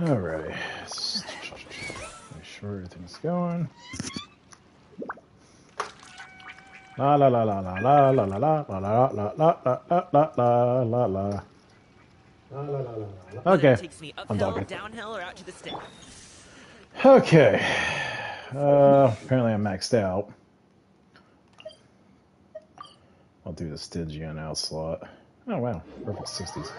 Alright. Make sure everything's going. La la la la la la la la la la la la la la la la la. Okay, I'm talking. Downhill, or out to the stick. Okay. Apparently I'm maxed out. I'll do the Stygian out slot. Oh wow, perfect 60s.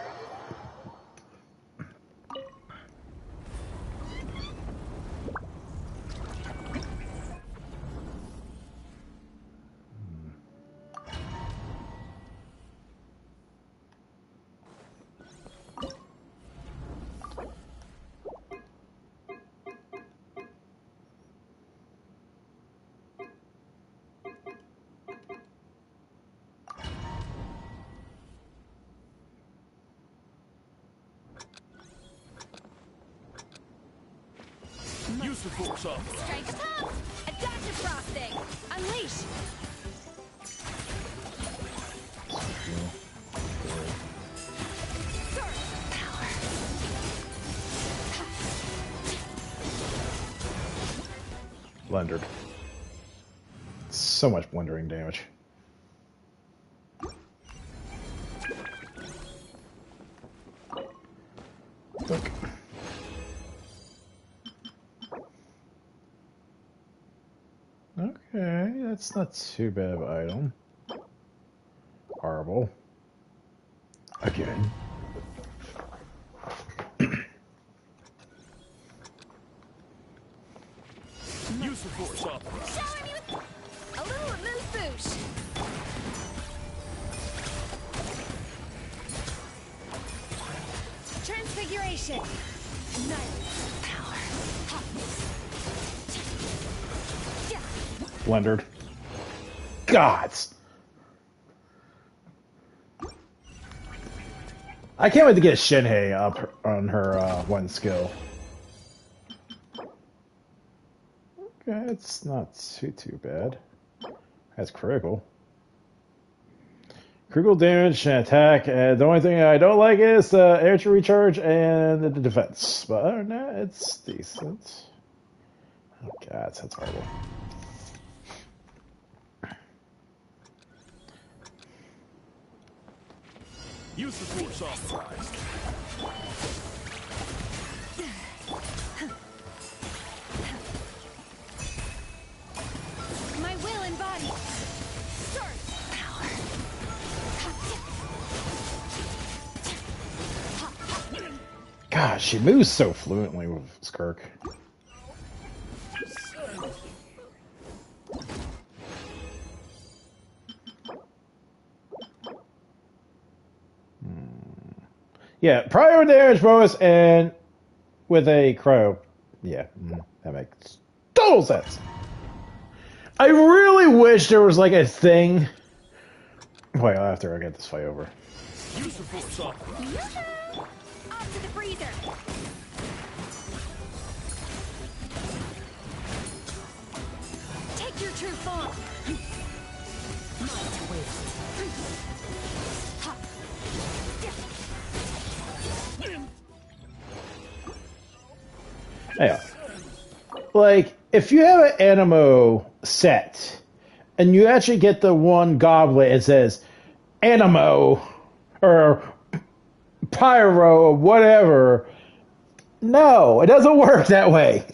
Use the force off. Strike top! Adaptive frosting! Unleash! Blendered. So much blendering damage. Look. Okay, that's not too bad of an item. Horrible. Again. Use the force off. Shower me with a little remove boosh! Transfiguration! Night power! Blendered. Gods! I can't wait to get Shinhei up on her one skill. Okay, it's not too bad. That's critical. Critical damage and attack, and the only thing I don't like is the air to recharge and the defense. But other than that, it's decent. Oh god, that's horrible. Use the force authorized. My will and body! Start! Power! God, she moves so fluently with Skirk. Yeah, prior damage bonus and with a cryo. Yeah, that makes total sense. I really wish there was like a thing. Wait, after I get this fight over. Use the force off. Off to the freezer! Take your true form! Yeah. Like, if you have an Animo set, and you actually get the one goblet, it says Animo, or Pyro, or whatever. No, it doesn't work that way.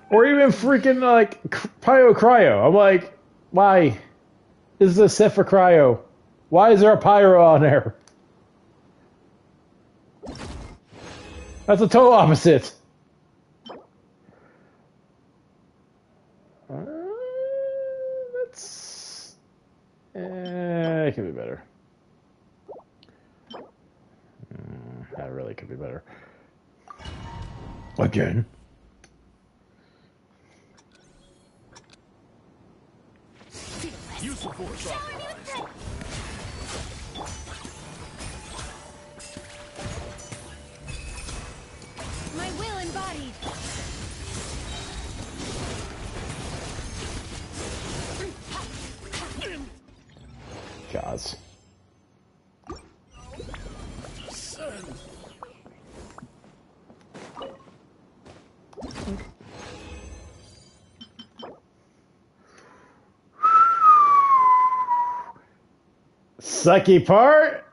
Or even freaking, like, Pyro Cryo. I'm like, why? This is a set for Cryo. Why is there a Pyro on there? That's the total opposite. That's... it could be better. That really could be better. Again. Use the force authorized. My will embodied! Gods. friends. Sucky part,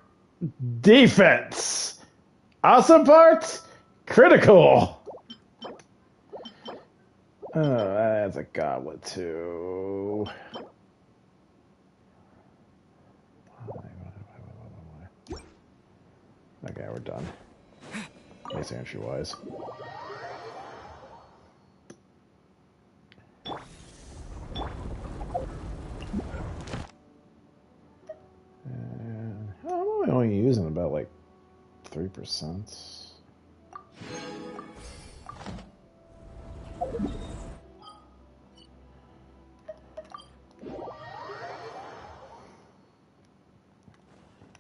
defense. Awesome part, critical. Oh, that's a goblet too. Okay, we're done. At least entry-wise. I'm only using about like 3%.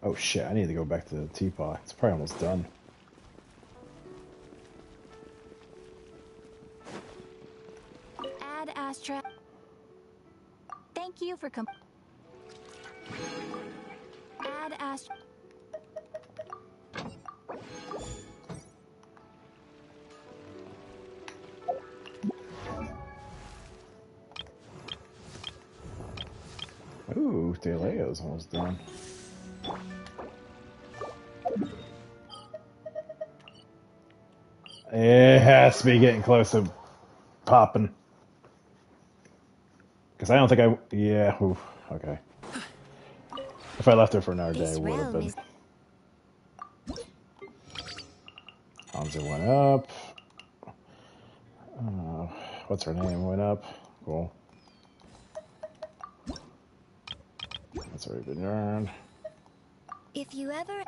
Oh shit, I need to go back to the teapot. It's probably almost done. Add Astra. Thank you for Add Astra. Ooh, Deleo's almost done. It has to be getting close to popping. Because I don't think I... Yeah, oof, okay. If I left her for another day, it would have been. Hanzo went up. What's her name? Went up. Cool. That's already been earned. If you ever...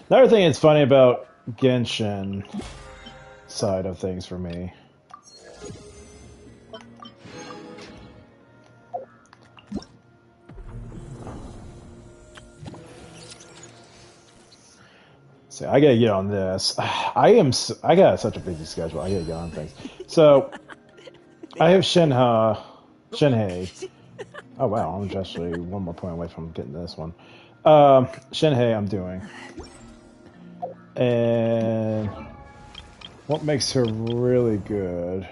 Another thing that's funny about Genshin side of things for me. See, I gotta get on this. I got such a busy schedule. I gotta get on things. So I have Shinhei. Oh wow, I'm just actually one more point away from getting this one. Shinhei I'm doing. And what makes her really good,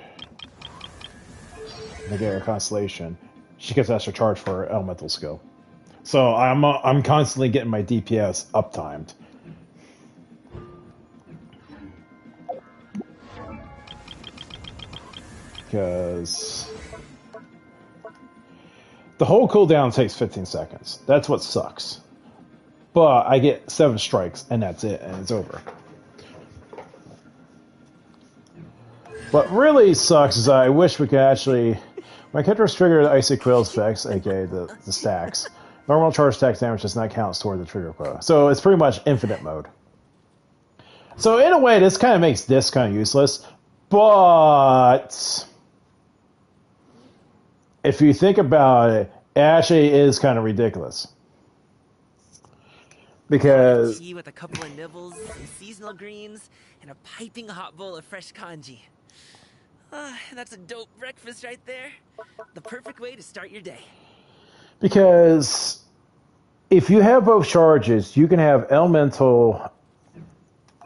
to get her constellation, she gets extra charge for her elemental skill. So I'm constantly getting my DPS uptimed. Because the whole cooldown takes 15 seconds. That's what sucks. But I get 7 strikes, and that's it, and it's over. What really sucks is I wish we could actually... My characters trigger the Icy Quill's effects, aka the stacks. Normal charge stack damage does not count toward the trigger quota. So it's pretty much infinite mode. So in a way, this kind of makes this kind of useless. But... if you think about it, it actually is kind of ridiculous. Because... tea with a couple of nibbles, some seasonal greens, and a piping hot bowl of fresh kanji. That's a dope breakfast right there. The perfect way to start your day. Because if you have both charges, you can have elemental...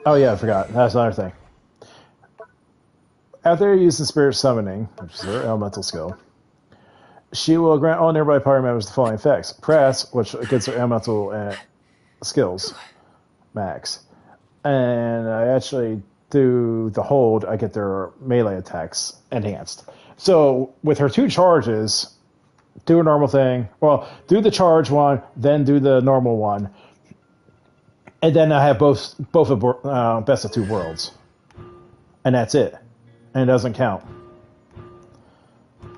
Oh yeah, I forgot. That's another thing. After you're using Spirit Summoning, which is her elemental skill, she will grant all nearby party members the following effects. Press, which gets her elemental skills, max. And I actually do the hold, I get their melee attacks enhanced. So with her 2 charges, do a normal thing. Well, do the charge one, then do the normal one. And then I have both of best of 2 worlds. And that's it. And it doesn't count.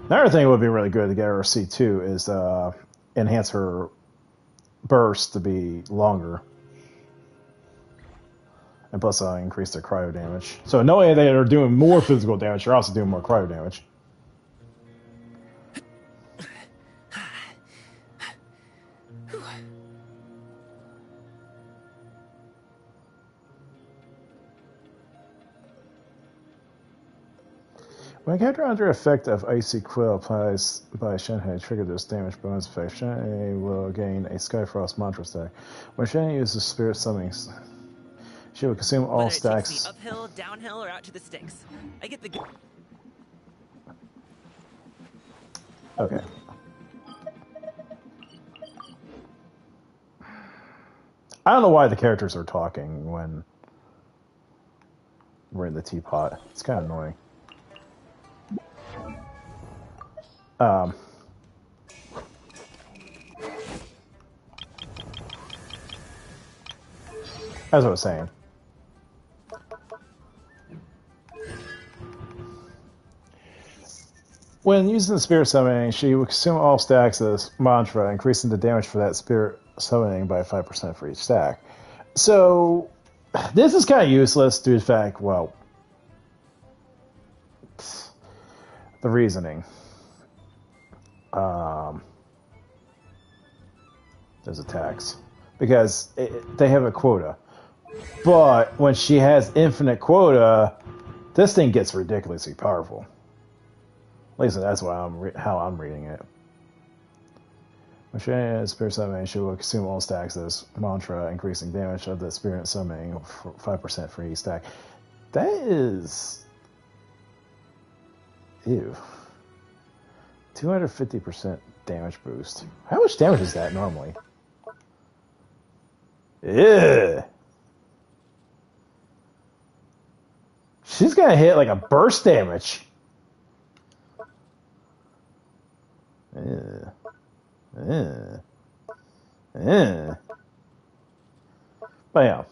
Another thing that would be really good to get her C2 is enhance her burst to be longer. And plus increase their cryo damage. So not only they are doing more physical damage, they're also doing more cryo damage. When a character under effect of Icy Quill applies by Shenhe, trigger this damage bonus effect. Shenhe will gain a Skyfrost mantra stack. When Shenhe uses Spirit Summonings, she will consume all Whether it takes stacks. me uphill, downhill, or out to the sticks, I get the. Okay. I don't know why the characters are talking when we're in the teapot. It's kind of annoying. As I was saying. When using the Spirit Summoning, she will consume all stacks of this mantra, increasing the damage for that Spirit Summoning by 5% for each stack. So, this is kind of useless due to the fact, well, the reasoning. There's a tax. Because they have a quota. But when she has infinite quota, this thing gets ridiculously powerful. At least that's how I'm reading it. When she has Spirit Summoning, she will consume all stacks of this mantra, increasing damage of the Spirit Summoning for 5% for each stack. That is... Ew. 250% damage boost. How much damage is that normally? Ew. She's gonna hit like a burst damage. Ew. Ew. Ew. But yeah.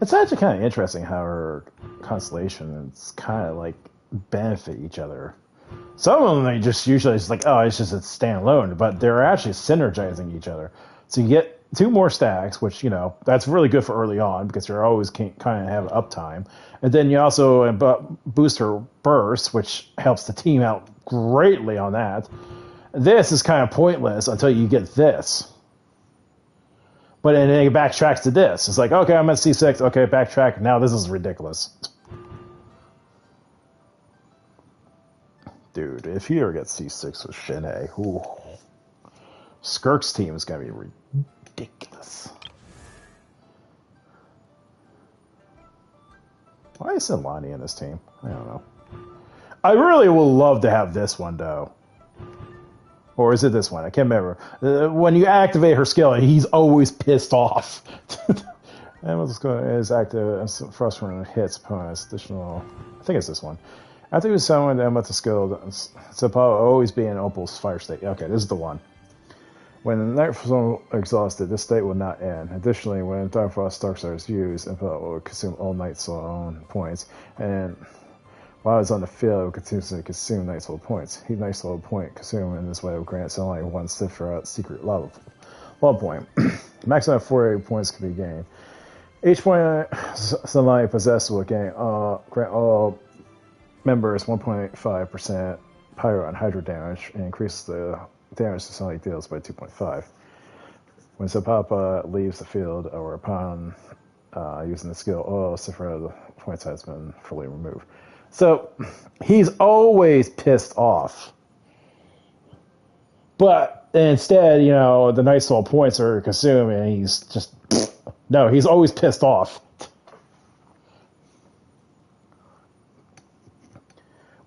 It's actually kind of interesting how her constellations kind of like benefit each other. Some of them they just usually it's like, oh, it's just a standalone, but they're actually synergizing each other. So you get 2 more stacks, which that's really good for early on because you're always kind of have uptime, and then you also boost her burst, which helps the team out greatly on that. This is kind of pointless until you get this. But then it backtracks to this. It's like, okay, I'm at C6. Okay, backtrack. Now this is ridiculous. Dude, if he ever gets C6 with Shenhe, ooh, Skirk's team is going to be ridiculous. Why is Lonnie in this team? I don't know. I really would love to have this one, though. Or is it this one? I can't remember. When you activate her skill, he's always pissed off. And what's going is active first when it hits opponents. Additional, I think it's this one. After you summon them with the skill, so probably always be in Opal's fire state. Okay, this is the one. When the Night Force is exhausted, this state will not end. Additionally, when Dark Frost Darkstar is used, Impel will consume all Night Soul own points, and while it's on the field, it will continuously consume Night Soul points. Each Night Soul point consumed in this way will grant only one secret lava point. Maximum 48 points can be gained. Each point Sunlight possessed will gain grant all members 1.5% pyro and hydro damage, and increase the damage to Sunlight deals by 2.5. When Zapapa leaves the field or upon using the skill, all Sephiroth points has been fully removed. So he's always pissed off. But instead, the Night Soul points are consumed and he's just... No, he's always pissed off.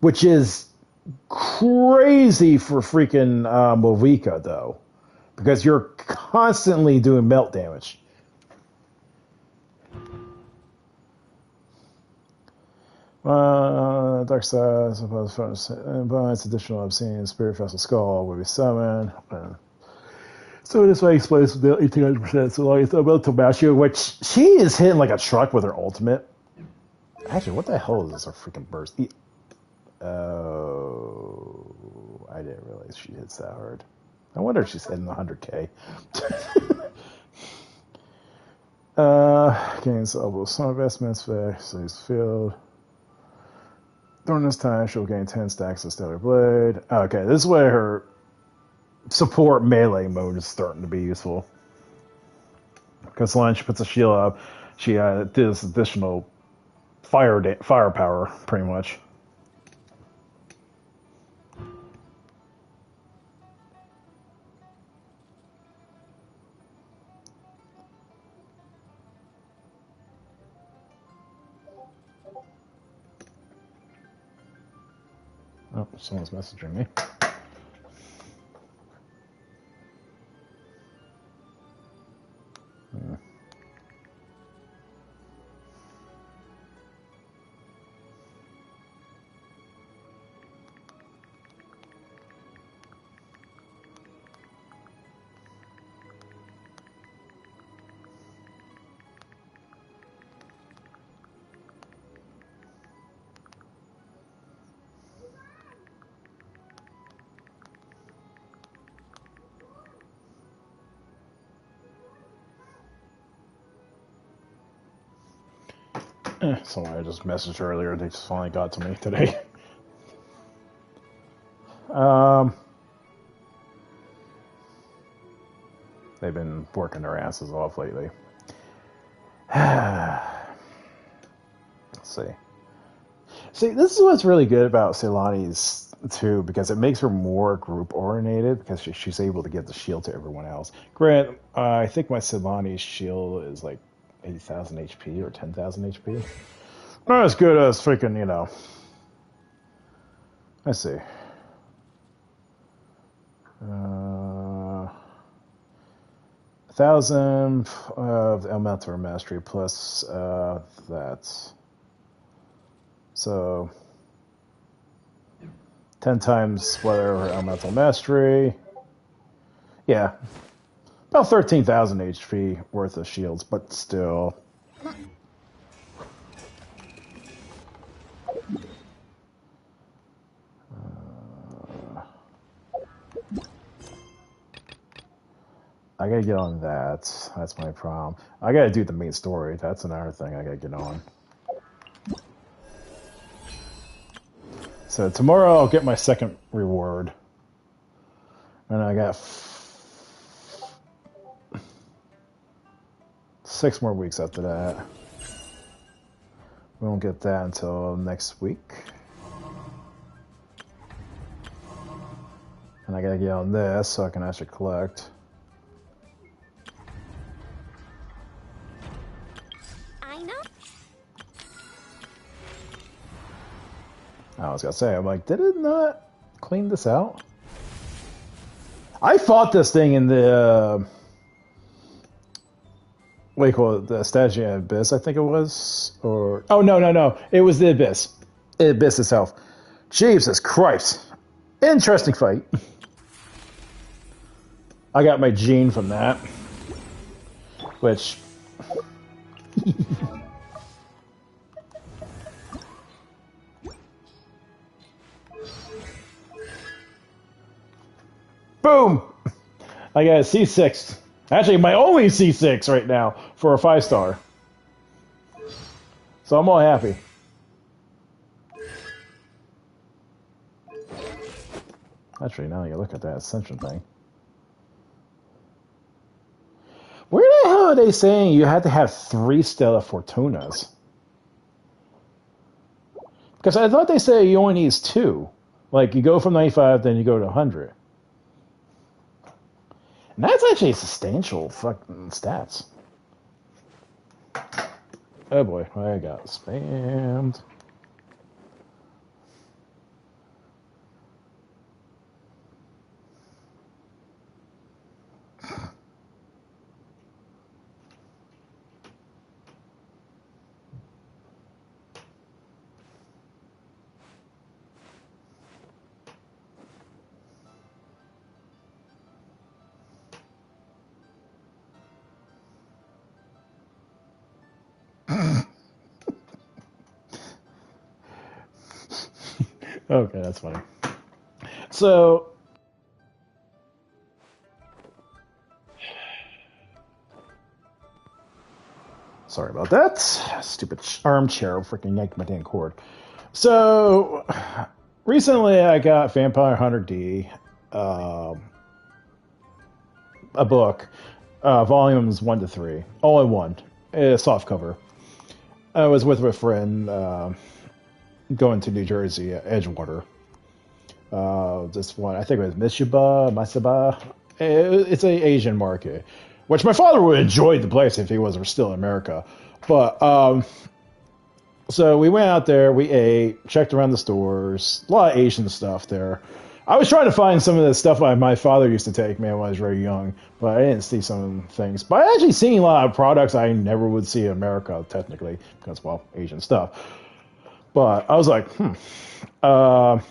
Which is crazy for freaking Movika, though. Because you're constantly doing melt damage. Dark Side, bonus additional obscene Spirit Vessel Skull will be summoned. So this way explains the 1800%. So long as about to match you, which she is hitting like a truck with her ultimate. Actually, what the hell is this? Her freaking burst? Oh, I didn't realize she hits that hard. I wonder if she's hitting 100k. Gains level some investments for saves field. During this time, she'll gain 10 stacks of Stellar Blade. Okay, this is where her support melee mode is starting to be useful. Because when she puts a shield up, she does additional firepower, pretty much. Oh, someone's messaging me. Someone I just messaged earlier, they just finally got to me today. They've been working their asses off lately. Let's see. See, this is what's really good about Ceylani's too, because it makes her more group oriented, because she's able to give the shield to everyone else. Grant, I think my Ceylani's shield is like 8,000 HP or 10,000 HP. Not as good as freaking, you know. Let's see. 1,000 of Elemental Mastery plus that. So 10 times whatever Elemental Mastery. Yeah. About 13,000 HP worth of shields, but still. I gotta get on that. That's my problem. I gotta do the main story. That's another thing I gotta get on. So tomorrow I'll get my second reward. And I got 6 more weeks after that. We won't get that until next week. And I gotta get on this so I can actually collect. I was gonna say, I'm like, did it not clean this out? I fought this thing in the what do you call it? The Stygian Abyss, I think it was, or oh no, it was the Abyss, the Abyss itself. Jesus Christ, interesting fight. I got my gene from that, which. Boom! I got a C6. Actually, my only C6 right now for a 5-star. So I'm all happy. Actually, now you look at that Ascension thing. Where the hell are they saying you had to have 3 Stella Fortunas? Because I thought they said you only need 2. Like, you go from 95, then you go to 100. And that's actually substantial fucking stats. Oh boy, I got spammed. Okay, that's funny. So, sorry about that. Stupid armchair freaking yanked my damn cord. So, recently I got Vampire Hunter D, a book, volumes 1 to 3, all in one, a soft cover. I was with a friend going to New Jersey, Edgewater. This one, I think it was Masaba. It's a Asian market, which my father would enjoy the place if he was still in America. But so we went out there, we ate, checked around the stores, a lot of Asian stuff there. I was trying to find some of the stuff my father used to take, man, when I was very young, but I didn't see some things. But I actually seen a lot of products I never would see in America, technically, because, well, Asian stuff. But I was like, I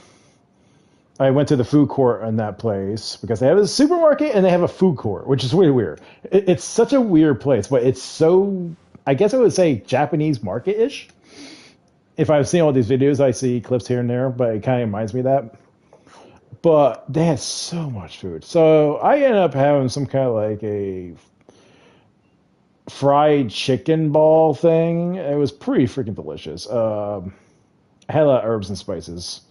went to the food court in that place because they have a supermarket and they have a food court, which is really weird. It's such a weird place, but it's so, I guess I would say Japanese market-ish. If I've seen all these videos, I see clips here and there, but it kind of reminds me of that. But they had so much food. So I ended up having some kind of like a fried chicken ball thing. It was pretty freaking delicious. I had a lot of herbs and spices.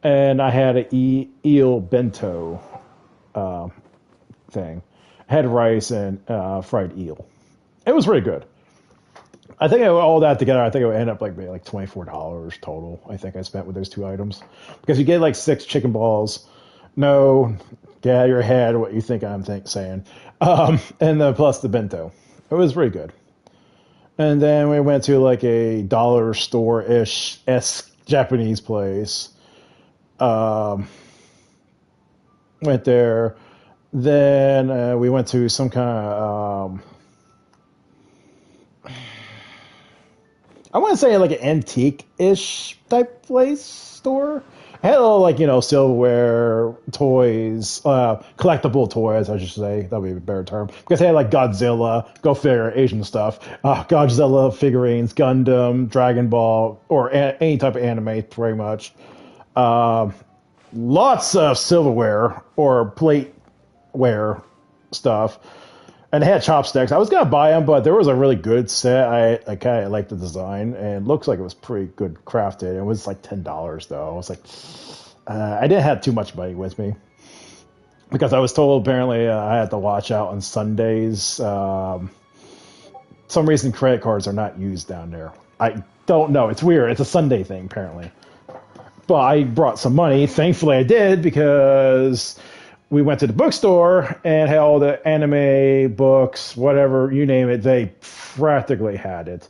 And I had an eel bento thing. I had rice and fried eel. It was really good. I think all that together, I think it would end up like maybe like $24 total. I think I spent with those two items because you get like 6 chicken balls. No, get out of your head what you think I'm saying, and then plus the bento. It was pretty good. And then we went to like a dollar store-ish Japanese place. Went there. Then we went to some kind of I want to say like an antique-ish type place store. It had all like, silverware, toys, collectible toys, I should say. That would be a better term. Because they had like Godzilla, go figure, Asian stuff. Godzilla figurines, Gundam, Dragon Ball, or any type of anime, pretty much. Lots of silverware or plateware stuff. And they had chopsticks. I was going to buy them, but there was a really good set. I kind of liked the design, and it looks like it was pretty good crafted. It was like $10, though. I was like, I didn't have too much money with me. Because I was told, apparently, I had to watch out on Sundays. Some reason credit cards are not used down there. I don't know. It's weird. It's a Sunday thing, apparently. But I brought some money. Thankfully, I did, because we went to the bookstore and had all the anime books, whatever, you name it. They practically had it,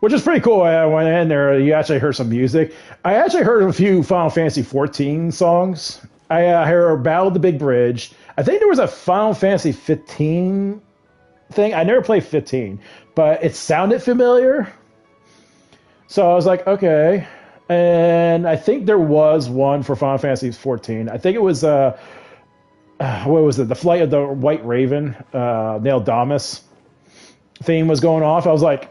which is pretty cool. I went in there. You actually heard some music. I actually heard a few Final Fantasy XIV songs. I heard Battle of the Big Bridge. I think there was a Final Fantasy 15 thing. I never played 15, but it sounded familiar. So I was like, okay. And I think there was one for Final Fantasy XIV. I think it was what was it? The Flight of the White Raven, Neil Damas theme was going off. I was like,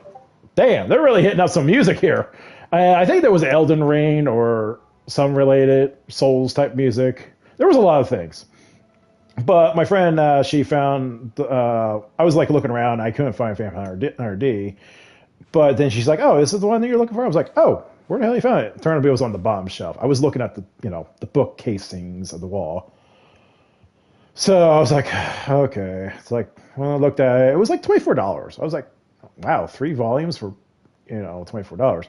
damn, they're really hitting up some music here. I think there was Elden Ring or some related Souls type music. There was a lot of things. But my friend, she found, I was like looking around. I couldn't find Phantom 100D. But then she's like, oh, this is the one that you're looking for? I was like, oh, where the hell you found it? Turned out it was on the bottom shelf. I was looking at the book casings of the wall. So I was like, okay. It's like, when I looked at it, it was like $24. I was like, wow, 3 volumes for, $24.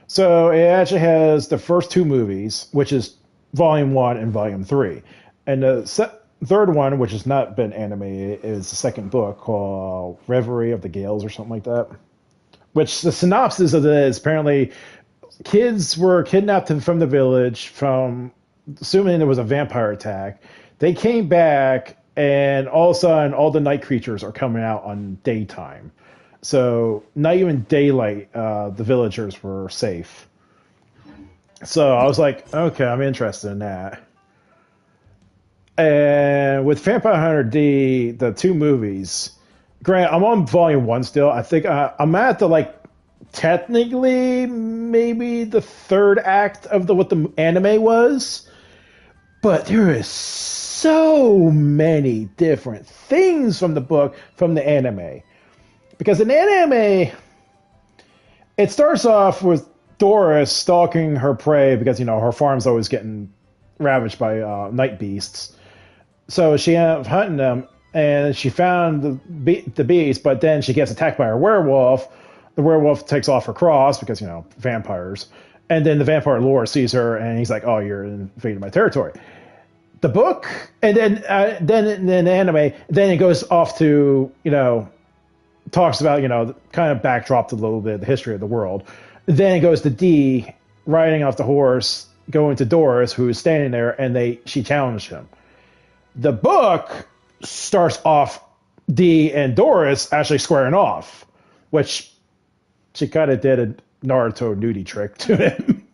So it actually has the first 2 movies, which is Volume 1 and Volume 3. And the third one, which has not been animated, is the second book called Reverie of the Gales or something like that. Which the synopsis of it is apparently kids were kidnapped from the village assuming there was a vampire attack. They came back, and all of a sudden, all the night creatures are coming out on daytime. So not even daylight, the villagers were safe. So I was like, okay, I'm interested in that. And with Vampire Hunter D, the 2 movies, granted, I'm on Volume 1 still. I think I'm at the, technically, maybe the 3rd act of what the anime was. But there is so many different things from the book, from the anime. Because in the anime, it starts off with Doris stalking her prey because, her farm's always getting ravaged by night beasts. So she ended up hunting them, and she found the beast, but then she gets attacked by a werewolf. the werewolf takes off her cross because, vampires. And then the vampire lord sees her and he's like, oh, you're invading my territory. The book, and then in the anime, then it goes off to, talks about, kind of backdropped a little bit the history of the world. Then it goes to Dee riding off the horse, going to Doris, who is standing there, and she challenged him. The book starts off Dee and Doris actually squaring off, which she kind of did a Naruto nudie trick to him,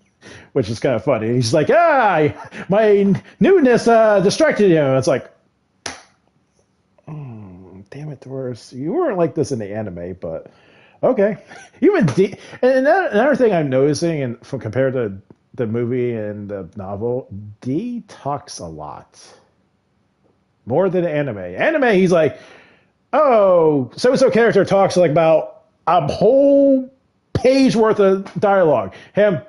which is kind of funny. He's like, my newness distracted you. And it's like, damn it, Doris. You weren't like this in the anime, but okay. Even Dee, and another thing I'm noticing, and from compared to the movie and the novel, Dee talks a lot. More than anime. Anime, he's like, oh, so-and-so character talks like about a whole page worth of dialogue. Him,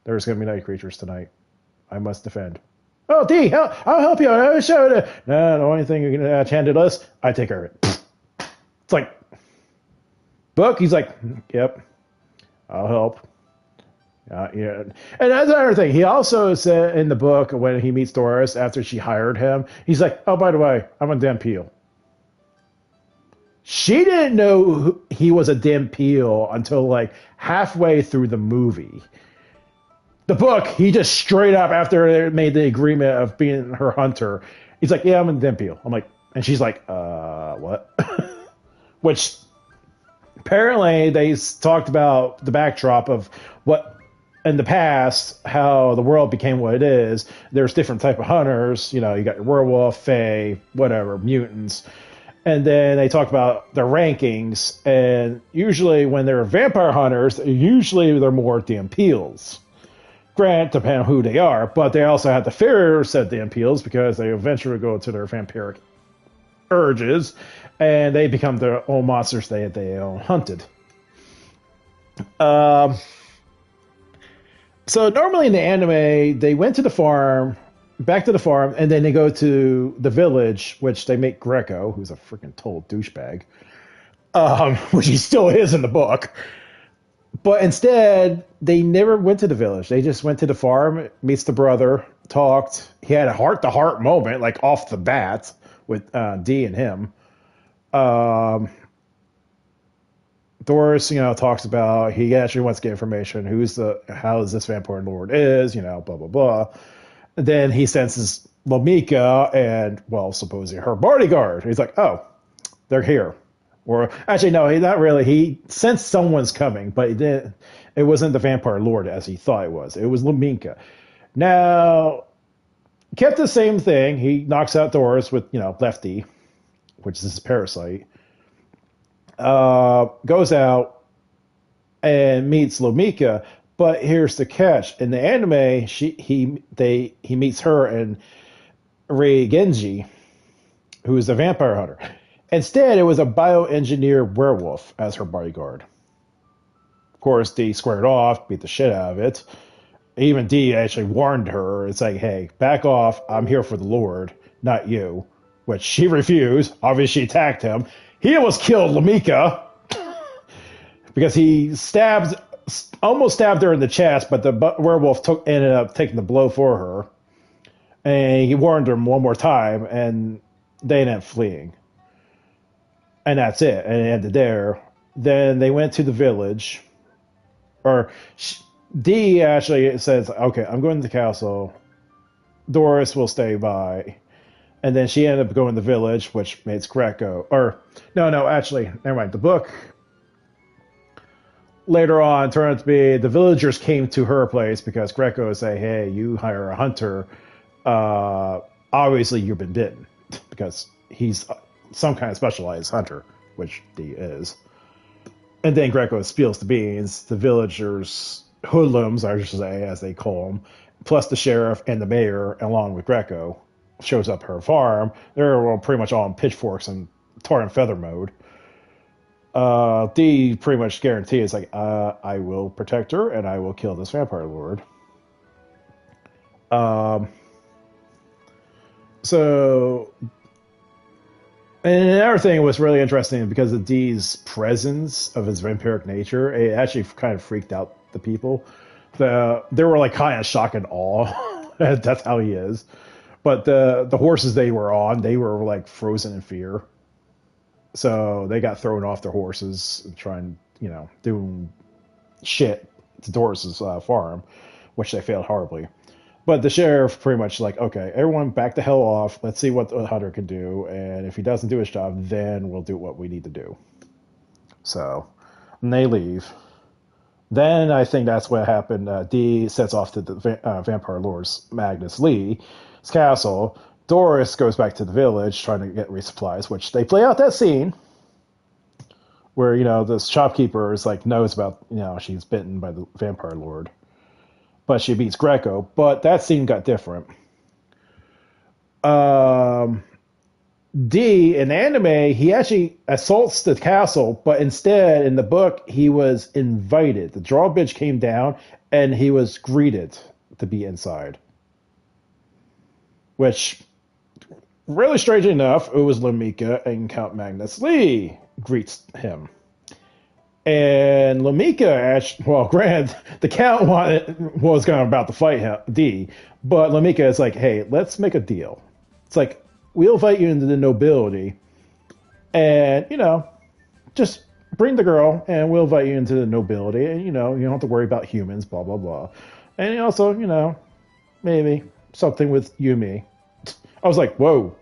there's going to be night creatures tonight. I must defend. Oh, Dee, I'll help you. I'll show you. No, the only thing you can handle us, I take care of it. It's like, book, he's like, yep, I'll help. Yeah. And that's another thing. He also said in the book when he meets Doris after she hired him, he's like, oh, by the way, I'm a Dim Peel. She didn't know he was a Dim Peel until like halfway through the movie. The book, he just straight up, after they made the agreement of being her hunter, he's like, yeah, I'm a Dim Peel. I'm like, and she's like, what? Which apparently they talked about the backdrop of what in the past, how the world became what it is. There's different type of hunters. You got your werewolf, fae, whatever, mutants. And then they talk about their rankings. And usually when they're vampire hunters, usually they're more Dim Peels. Grant, depending on who they are. But they also have the fairer set Dim Peels because they eventually go to their vampiric urges. And they become their own monsters they own hunted. So normally in the anime, they went to the farm, back to the farm, and then they go to the village, which they make Greco, who's a freaking total douchebag, which he still is in the book. But instead, they never went to the village. They just went to the farm, meets the brother, talked. He had a heart-to-heart moment, like off the bat, with Dee and him. Doris, talks about he actually wants to get information. How is this vampire lord is, blah, blah, blah. And then he senses Lamika and, well, supposedly her bodyguard. He's like, oh, they're here. Or actually, no, he not really. He sensed someone's coming, but it wasn't the vampire lord as he thought it was. It was Lamika. Now, kept the same thing. He knocks out Doris with, Lefty, which is his parasite. Goes out and meets Lomika, but here's the catch: in the anime, he meets her and Rei Genji, who is a vampire hunter. Instead, it was a bioengineered werewolf as her bodyguard. Of course, Dee squared off, beat the shit out of it. Even Dee actually warned her. It's like, hey, back off. I'm here for the Lord, not you. Which she refused. Obviously, she attacked him. He almost killed Lamika because he almost stabbed her in the chest, but the werewolf ended up taking the blow for her. And he warned her one more time, and they ended up fleeing. And that's it. And it ended there. Then they went to the village. Dee actually says, okay, I'm going to the castle. Doris will stay by. And then she ended up going to the village, which makes Greco. Actually, never mind. The book later on turned out to be the villagers came to her place because Greco would say, hey, you hire a hunter. Obviously, you've been bitten because he's some kind of specialized hunter, which Dee is. And then Greco spills the beans. The villagers, hoodlums, I should say, as they call them, plus the sheriff and the mayor, along with Greco, shows up her farm. They're pretty much all on pitchforks and tar and feather mode. Dee pretty much guarantees, like, I will protect her and I will kill this vampire lord. So And another thing was really interesting because of Dee's presence of his vampiric nature, it actually kind of freaked out the people. They were like kind of shocked and awe. That's how he is. But the horses they were on, they were like frozen in fear. So they got thrown off their horses and trying, doing shit to Doris's farm, which they failed horribly. But the sheriff pretty much like, okay, everyone back the hell off. Let's see what the hunter can do. And if he doesn't do his job, then we'll do what we need to do. So, and they leave. Then I think that's what happened. Dee sets off to the Vampire Lord's Magnus Lee's castle. Doris goes back to the village trying to get resupplies, which they play out that scene where, this shopkeeper is like knows about, she's bitten by the Vampire Lord. But she beats Greco. But that scene got different. D in anime, he actually assaults the castle, but instead in the book he was invited. The drawbridge came down, and he was greeted to be inside. Which, really strangely enough, it was Lamika and Count Magnus Lee greets him. And Lamika, granted, the Count was about to fight him, D, but Lamika is like, hey, let's make a deal. It's like, we'll invite you into the nobility, and, just bring the girl, and we'll invite you into the nobility, and, you don't have to worry about humans, blah, blah, blah. And also, maybe something with you and me. I was like, whoa,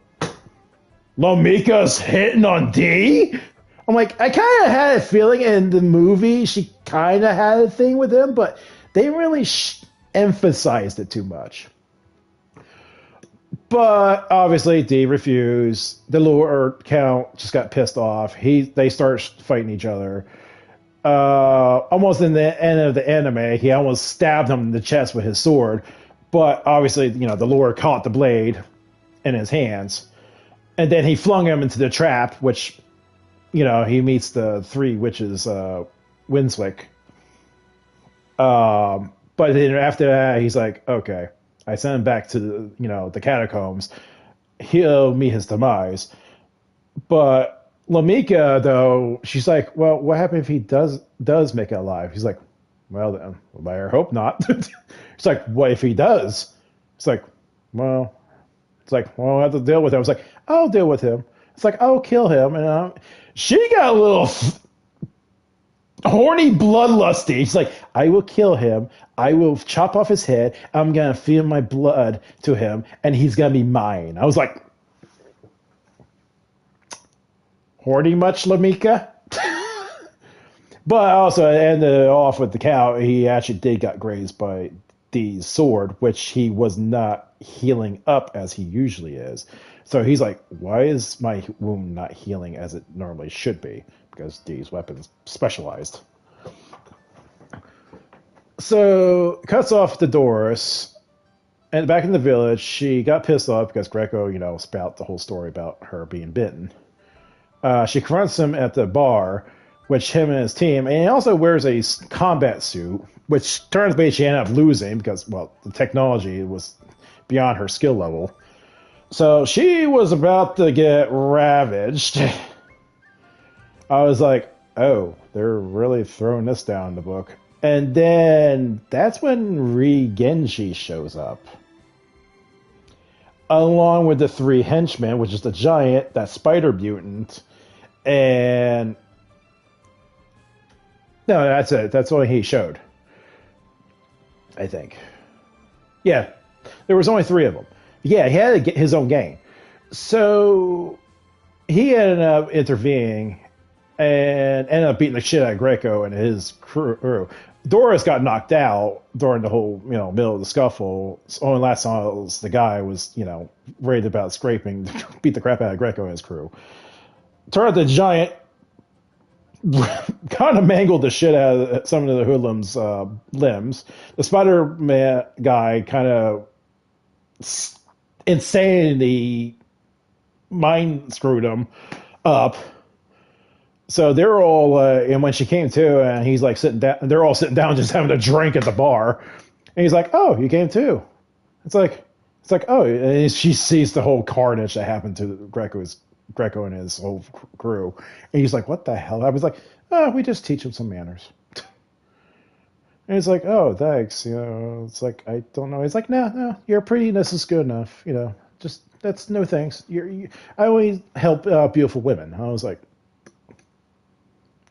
Lamika's hitting on D? I'm like, I kind of had a feeling in the movie she kind of had a thing with him, but they really emphasized it too much. But obviously, D refused. The Lord Count just got pissed off. They start fighting each other. Almost in the end of the anime, he almost stabbed him in the chest with his sword. But obviously, the Lord caught the blade in his hands. And then he flung him into the trap, which, he meets the three witches, Winswick. But then after that, he's like, okay, I send him back to the catacombs. He'll meet his demise. But Lamika, though, she's like, well, what happens if he does make it alive? He's like, well, then, I hope not. It's like, what if he does? It's like, well, I'll have to deal with him. It's like, I'll deal with him. It's like, I'll kill him. And she got a little horny, bloodlusty. She's like, I will kill him. I will chop off his head. I'm going to feed my blood to him, and he's going to be mine. I was like, horny much, Lamika? But also, it ended off with the cow. He actually did get grazed by Dee's sword, which he was not healing up as he usually is. So he's like, why is my wound not healing as it normally should be? Because Dee's weapon's specialized. So, cuts off to Doris. And back in the village, she got pissed off because Greco, spout the whole story about her being bitten. She confronts him at the bar, which him and his team, and he also wears a combat suit, which turns out she ended up losing because, the technology was beyond her skill level. So she was about to get ravaged. I was like, oh, they're really throwing this down in the book. And then that's when Genshi shows up. Along with the three henchmen, which is the giant, that spider mutant, and... No, that's it. That's only he showed. I think. Yeah, there was only three of them. Yeah, he had his own gang. So he ended up intervening and ended up beating the shit out of Greco and his crew. Doris got knocked out during the whole, middle of the scuffle. Only last time was the guy was, worried about scraping, beat the crap out of Greco and his crew. Turned out the giant kind of mangled the shit out of some of the hoodlums' limbs. The Spider-Man guy kind of insanity mind screwed him up. So they're all, and when she came to, and he's like sitting down, they're all sitting down just having a drink at the bar. And he's like, oh, you came too. It's like, oh, and she sees the whole carnage that happened to Greco's Greco and his whole crew. And he's like, what the hell? I was like, oh, we just teach him some manners. And he's like, oh, thanks. It's like, I don't know. He's like, no, your prettiness is good enough. Just, that's no thanks. I only help beautiful women. I was like,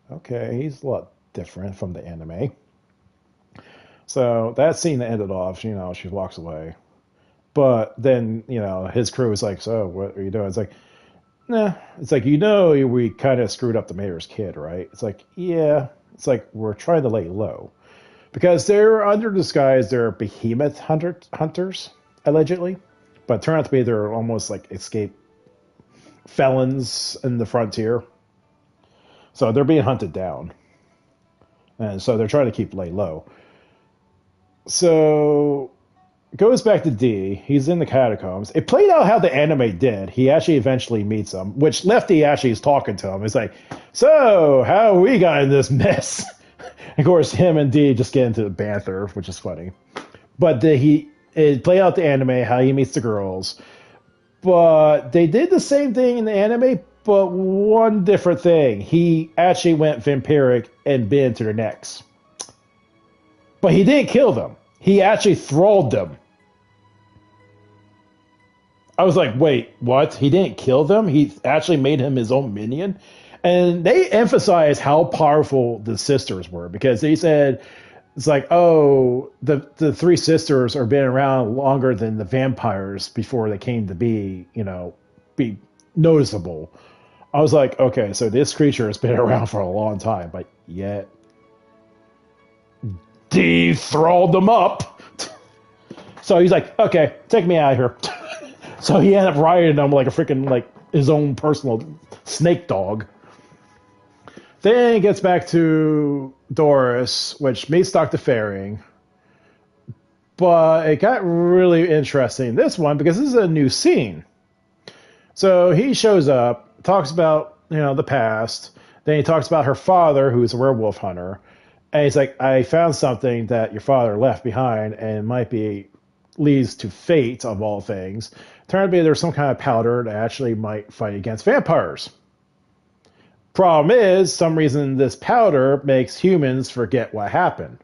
okay, he's a lot different from the anime. So that scene ended off, she walks away. But then, his crew is like, so what are you doing? It's like, nah. It's like, we kind of screwed up the mayor's kid, right? It's like, yeah. It's like, we're trying to lay low. Because they're under disguise, they're behemoth hunters, allegedly. But it turned out to be they're almost like escaped felons in the frontier. So they're being hunted down. And so they're trying to keep lay low. So goes back to D. He's in the catacombs. It played out how the anime did. He actually eventually meets him, which Lefty actually is talking to him. He's like, so how we got in this mess? Of course, him and D just get into the banter, which is funny. But it played out the anime, how he meets the girls. But they did the same thing in the anime, but one different thing. He actually went vampiric and bit into their necks. But he didn't kill them. He actually thralled them. I was like, wait, what? He didn't kill them? He actually made him his own minion? And they emphasized how powerful the sisters were, because they said, it's like, oh, the three sisters are been around longer than the vampires before they came to be noticeable. I was like, okay, so this creature has been around for a long time, but yet dethralled them up. So he's like, okay, take me out of here. So he ended up riding them like a freaking, like, his own personal snake dog. Then it gets back to Doris, which meets Dr. Faring. But it got really interesting, this one, because this is a new scene. So he shows up, talks about, the past. Then he talks about her father, who's a werewolf hunter. And he's like, I found something that your father left behind, and it might be leads to fate, of all things. Turned out to be there's some kind of powder that actually might fight against vampires. Problem is, some reason this powder makes humans forget what happened.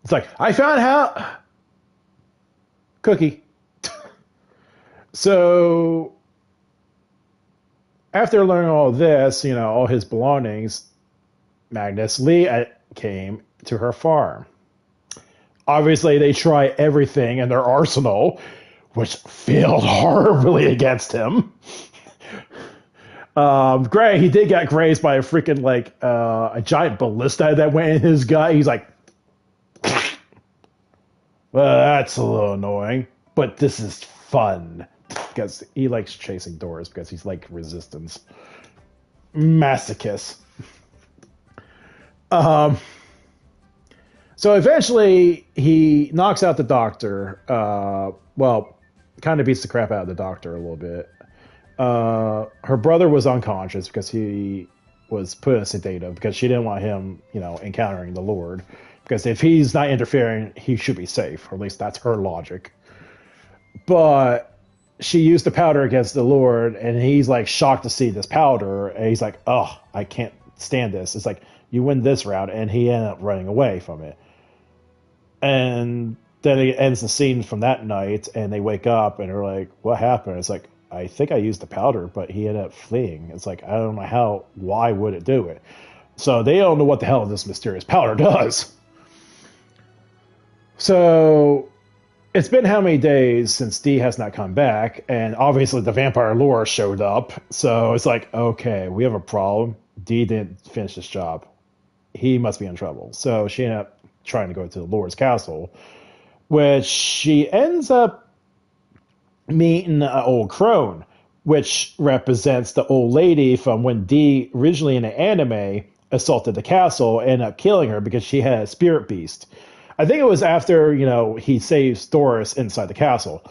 It's like, I found how... Cookie. So, after learning all this, all his belongings, Magnus Lee came to her farm. Obviously, they try everything in their arsenal, which failed horribly against him. Gray, he did get grazed by a freaking, a giant ballista that went in his gut. He's like, well, that's a little annoying, but this is fun. Because he likes chasing doors, because he's like resistance. Masochist. So eventually, he knocks out the doctor. Kind of beats the crap out of the doctor a little bit. Her brother was unconscious because he was put in sedative because she didn't want him, encountering the Lord. Because if he's not interfering, he should be safe. Or at least that's her logic. But she used the powder against the Lord, and he's like shocked to see this powder. And he's like, oh, I can't stand this. It's like, you win this round, and he ended up running away from it. And then it ends the scene from that night, and they wake up, and they're like, what happened? It's like, I think I used the powder, but he ended up fleeing. It's like, I don't know why would it do it? So they don't know what the hell this mysterious powder does. So it's been how many days since D has not come back, and obviously the vampire lore showed up. So it's like, okay, we have a problem. D didn't finish his job. He must be in trouble. So she ended up trying to go to the Lord's castle, which she ends up meeting an old crone, which represents the old lady from when D originally in the anime assaulted the castle and ended up killing her because she had a spirit beast. I think it was after, he saves Doris inside the castle.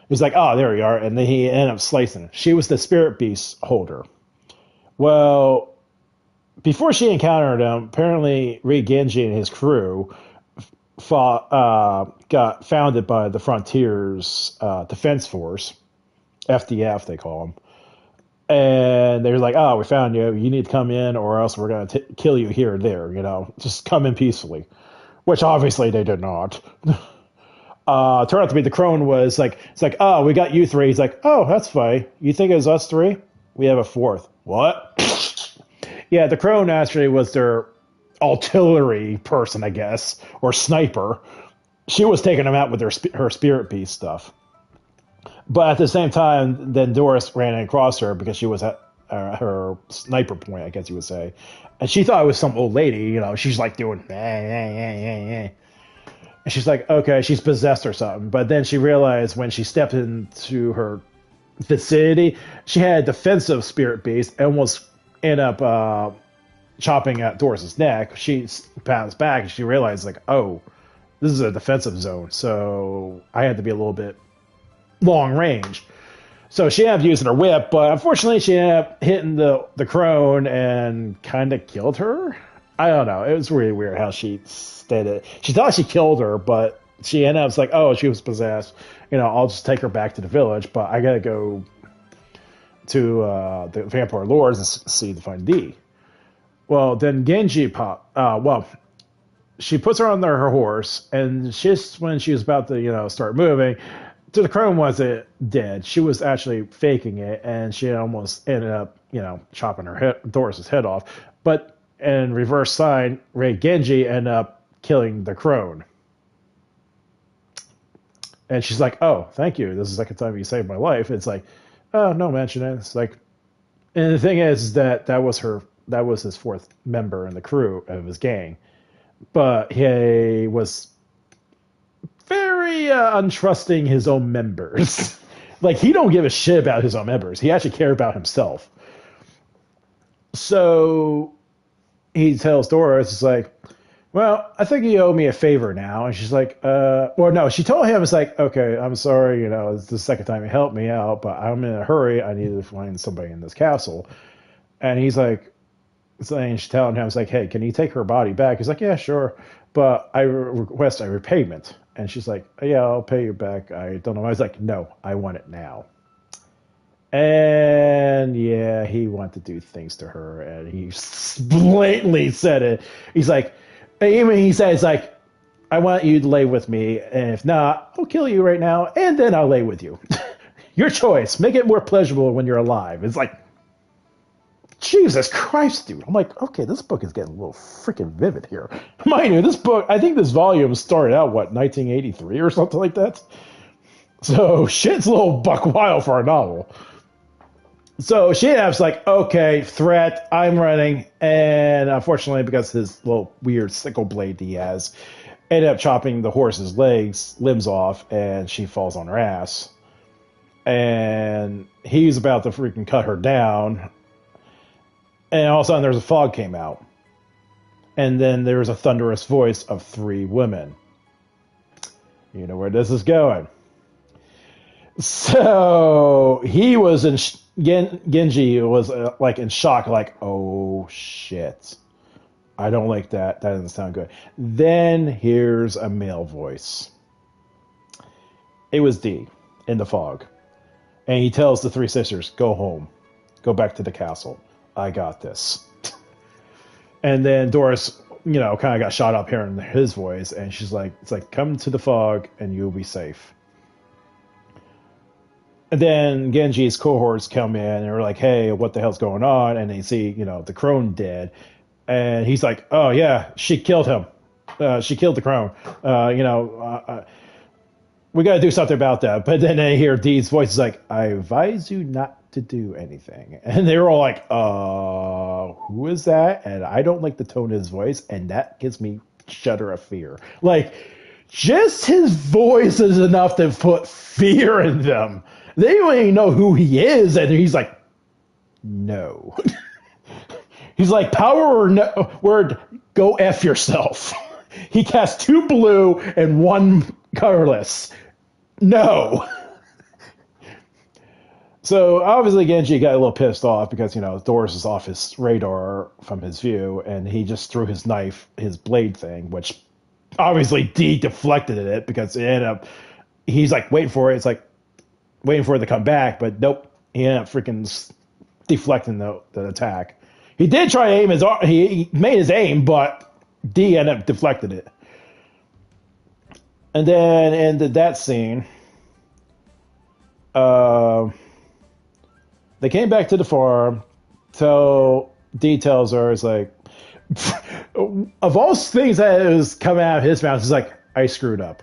He's like, oh, there you are. And then he ended up slicing her. She was the spirit beast holder. Well, before she encountered him, apparently Genji and his crew got founded by the Frontiers Defense Force, FDF they call them. And they're like, "Oh, we found you. You need to come in, or else we're gonna kill you here or there. Just come in peacefully." Which obviously they did not. Turned out to be the crone was like, it's like, "Oh, we got you three." He's like, "Oh, that's funny. You think it was us three? We have a fourth." What? Yeah, the crone actually was their artillery person, I guess, or sniper. She was taking them out with her spirit beast stuff. But at the same time, then Doris ran across her because she was at her sniper point, I guess you would say. And she thought it was some old lady, she's like doing, eh, eh, eh, eh, eh. And she's like, okay, she's possessed or something. But then she realized when she stepped into her vicinity, she had a defensive spirit beast and almost ended up chopping at Doris's neck. She pounced back and she realized, like, oh, this is a defensive zone. So I had to be a little bit long range. So she ended up using her whip, but unfortunately she ended up hitting the crone and kind of killed her. I don't know. It was really weird how she did it. She thought she killed her, but she ended up like, oh, she was possessed. I'll just take her back to the village, but I gotta go to the Vampire Lords and see to find D. Well, then Genji she puts her on her horse, and just when she was about to, start moving, the crone wasn't dead. She was actually faking it, and she almost ended up, chopping Doris's head off. But in reverse sign, Genji ended up killing the crone. And she's like, "Oh, thank you. This is the second time you saved my life." It's like, "Oh, no mention it." It's like, and the thing is that was his fourth member in the crew of his gang, but he was very untrusting his own members. Like, he don't give a shit about his own members. He actually cared about himself. So he tells Doris, it's like, "Well, I think you owe me a favor now." And she's like, or no, she told him, it's like, "Okay, I'm sorry, it's the second time you helped me out, but I'm in a hurry. I need to find somebody in this castle." And he's like, she's telling him, it's like, "Hey, can you take her body back?" He's like, "Yeah, sure, but I request a repayment." And she's like, "Yeah, I'll pay you back. I don't know." I was like, "No, I want it now." And yeah, he wanted to do things to her, and he blatantly said it. He's like, even he says, like, "I want you to lay with me, and if not, I'll kill you right now, and then I'll lay with you. Your choice. Make it more pleasurable when you're alive." It's like, Jesus Christ, dude. I'm like, okay, this book is getting a little freaking vivid here. Mind you, this book, I think this volume started out, 1983 or something like that? So shit's a little buck wild for a novel. So she was like, "Okay, threat, I'm running." And unfortunately, because his little weird sickle blade he has, ended up chopping the horse's limbs off, and she falls on her ass. And he's about to freaking cut her down. And all of a sudden, there's a fog came out. And then there was a thunderous voice of three women. You know where this is going. So he was in Genji was like in shock, like, "Oh shit, I don't like that. That doesn't sound good." Then here's a male voice. It was D in the fog, and he tells the three sisters, "Go home, go back to the castle. I got this." And then Doris, kind of got shot up hearing his voice, and she's like, "It's like, come to the fog, and you'll be safe." And then Genji's cohorts come in and they're like, "Hey, what the hell's going on?" And they see, the crone dead. And he's like, "Oh, yeah, she killed him. She killed the crone. We got to do something about that." But then they hear Dee's voice is like, "I advise you not to do anything." And they were all like, who is that? And I don't like the tone of his voice. And that gives me shudder of fear. Like, just his voice is enough to put fear in them. They don't even know who he is, and he's like, "No." He's like, "Power or no word, go F yourself." He cast 2 blue and 1 colorless. No. So obviously Genji got a little pissed off because, Doris is off his radar from his view, and he just threw his knife, his blade thing, which obviously D deflected it because it ended up, he's like waiting for it. It's like, waiting for it to come back, but nope. He ended up freaking deflecting the attack. He did try to aim he made his aim, but D ended up deflected it. And then in that scene, they came back to the farm. So D tells her, it's like, of all things that was coming out of his mouth, it's like, I screwed up.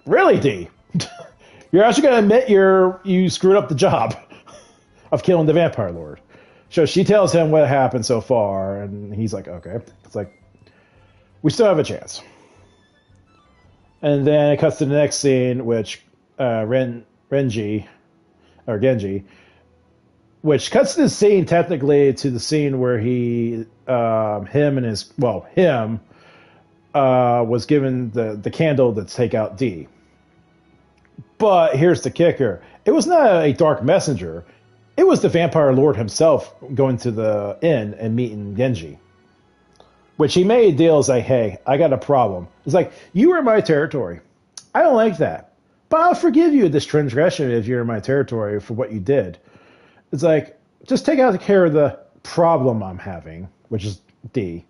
Really, D? You're actually going to admit you screwed up the job of killing the vampire lord. So she tells him what happened so far, and he's like, okay. It's like, we still have a chance. And then it cuts to the next scene, which Genji, which cuts to the scene technically to the scene where him was given the candle to take out D. But here's the kicker. It was not a dark messenger. It was the vampire lord himself going to the inn and meeting Genji. Which he made deals like, hey, I got a problem. It's like, you were in my territory. I don't like that. But I'll forgive you this transgression if you're in my territory for what you did. It's like, just take out care of the problem I'm having, which is D.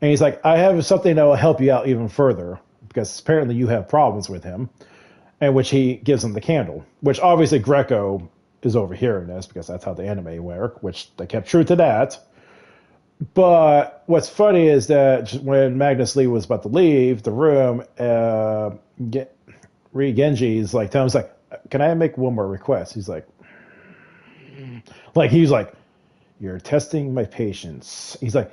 And he's like, I have something that will help you out even further, because apparently you have problems with him. And which he gives him the candle, which obviously Greco is overhearing this, because that's how the anime work, which they kept true to that. But what's funny is that when Magnus Lee was about to leave the room, Genji's like, telling him, he's like, can I make one more request? He's like, you're testing my patience. He's like,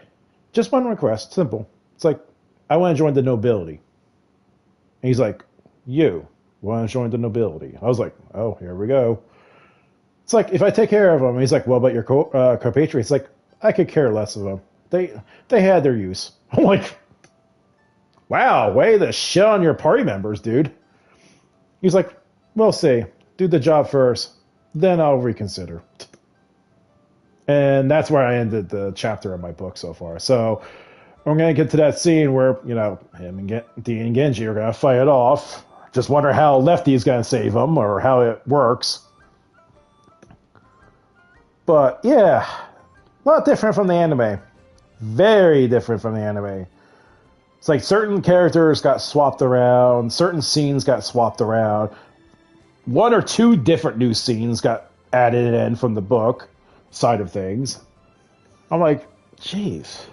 just one request, simple. It's like, I want to join the nobility. And he's like, you want to join the nobility? I was like, oh, here we go. It's like, if I take care of him, he's like, well, but your compatriots, like, I could care less of them. They had their use. I'm like, wow, way to shit on your party members, dude. He's like, we'll see. Do the job first, then I'll reconsider. And that's where I ended the chapter of my book so far. So I'm going to get to that scene where, him and D and Genji are going to fight it off. Just wonder how Lefty's going to save him or how it works. But yeah, a lot different from the anime. Very different from the anime. It's like certain characters got swapped around, certain scenes got swapped around. One or two different new scenes got added in from the book side of things. I'm like, jeez.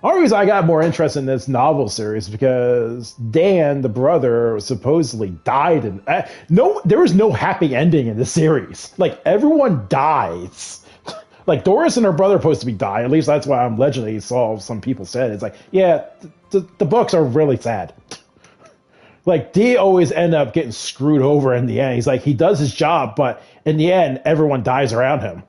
Only reason I got more interest in this novel series because Dan, the brother, supposedly died, and there was no happy ending in the series. Like, everyone dies. Like, Doris and her brother are supposed to be dying. At least that's what I allegedly saw some people said. It's like, yeah, the books are really sad. Like, D always end up getting screwed over in the end. He's like, he does his job, but in the end, everyone dies around him.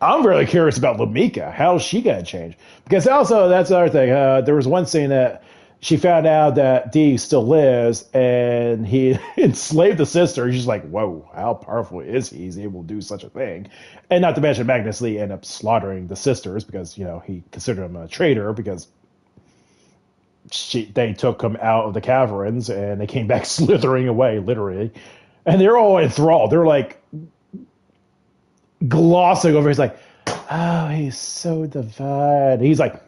I'm really curious about Lamika. How's she going to change? Because also, that's the other thing. There was one scene that she found out that D still lives, and he enslaved the sister. She's like, whoa, how powerful is he? He's able to do such a thing. And not to mention, Magnus Lee ended up slaughtering the sisters because, he considered him a traitor because they took him out of the caverns, and they came back slithering away, literally. And they're all enthralled. They're like glossing over. He's like, oh, he's so divine. He's like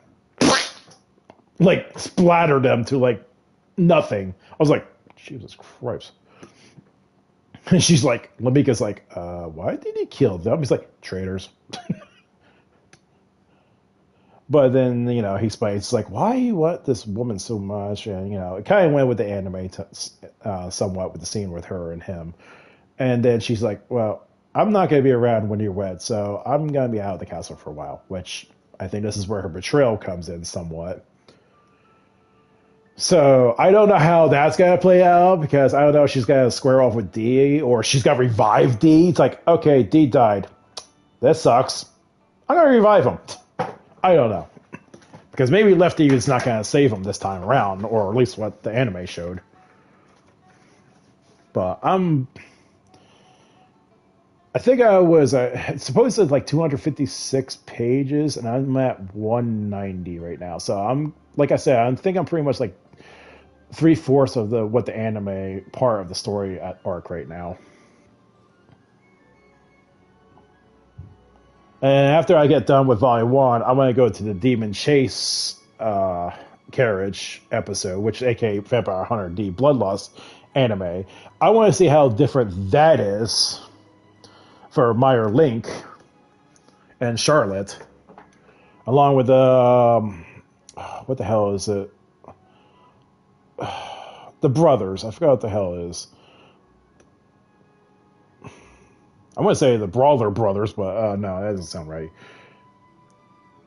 splattered them to nothing. I was like, Jesus Christ. And she's like, Lamika's like, why did he kill them? He's like, traitors. But then, he explains, like, why you want this woman so much? And, it kind of went with the anime somewhat with the scene with her and him. And then she's like, well, I'm not going to be around when you're wed, so I'm going to be out of the castle for a while, which I think this is where her betrayal comes in somewhat. So I don't know how that's going to play out, because I don't know if she's going to square off with D, or she's going to revive D. It's like, okay, D died. That sucks. I'm going to revive him. I don't know. Because maybe Lefty is not going to save him this time around, or at least what the anime showed. But I think I was supposed to 256 pages, and I'm at 190 right now. So I'm, like I said, I think I'm pretty much 3/4 of what the anime part of the story arc right now. And after I get done with Volume 1, I'm going to go to the Demon Chase carriage episode, which aka Vampire Hunter D Bloodlust anime. I want to see how different that is for Meyer Link and Charlotte, along with what the hell is it? The brothers. I forgot what the hell it is. I want to say the Brawler brothers, but no, that doesn't sound right.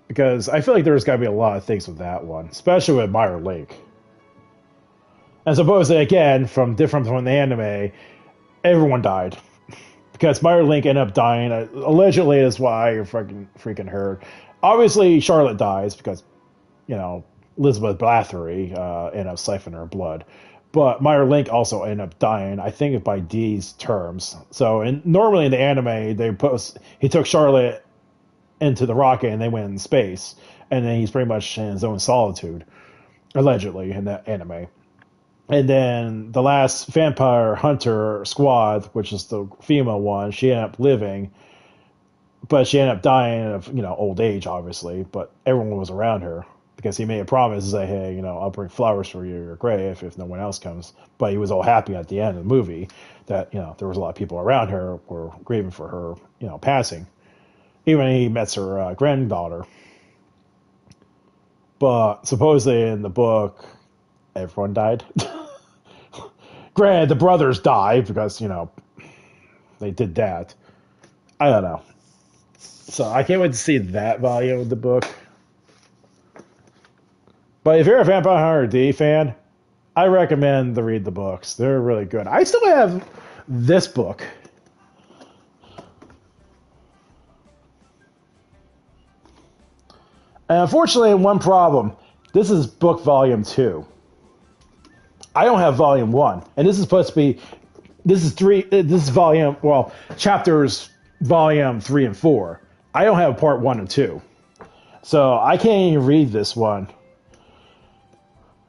Because I feel like there's got to be a lot of things with that one, especially with Meyer Link. And supposedly, again, different from the anime, everyone died. Because Meyer Link ended up dying. Allegedly, that's why you're freaking heard. Obviously, Charlotte dies because, Elizabeth Bathory ended up siphoning her blood. But Meyer Link also ended up dying, I think, by D's terms. So, normally in the anime, he took Charlotte into the rocket and they went in space. And then he's pretty much in his own solitude, allegedly, in that anime. And then the last Vampire Hunter squad, which is the female one, she ended up living. But she ended up dying of, old age, obviously. But everyone was around her. Because he made a promise to say, hey, I'll bring flowers for your grave if no one else comes. But he was all happy at the end of the movie that, there was a lot of people around her who were grieving for her, passing. Even he met her granddaughter. But supposedly in the book, everyone died. Granted, the brothers died because, they did that. I don't know. So I can't wait to see that volume of the book. But if you're a Vampire Hunter D fan, I recommend to read the books. They're really good. I still have this book. And unfortunately, one problem. This is book volume 2. I don't have volume 1. And this is supposed to be... This is volume... Well, chapters volume 3 and 4. I don't have part 1 and 2. So I can't even read this one.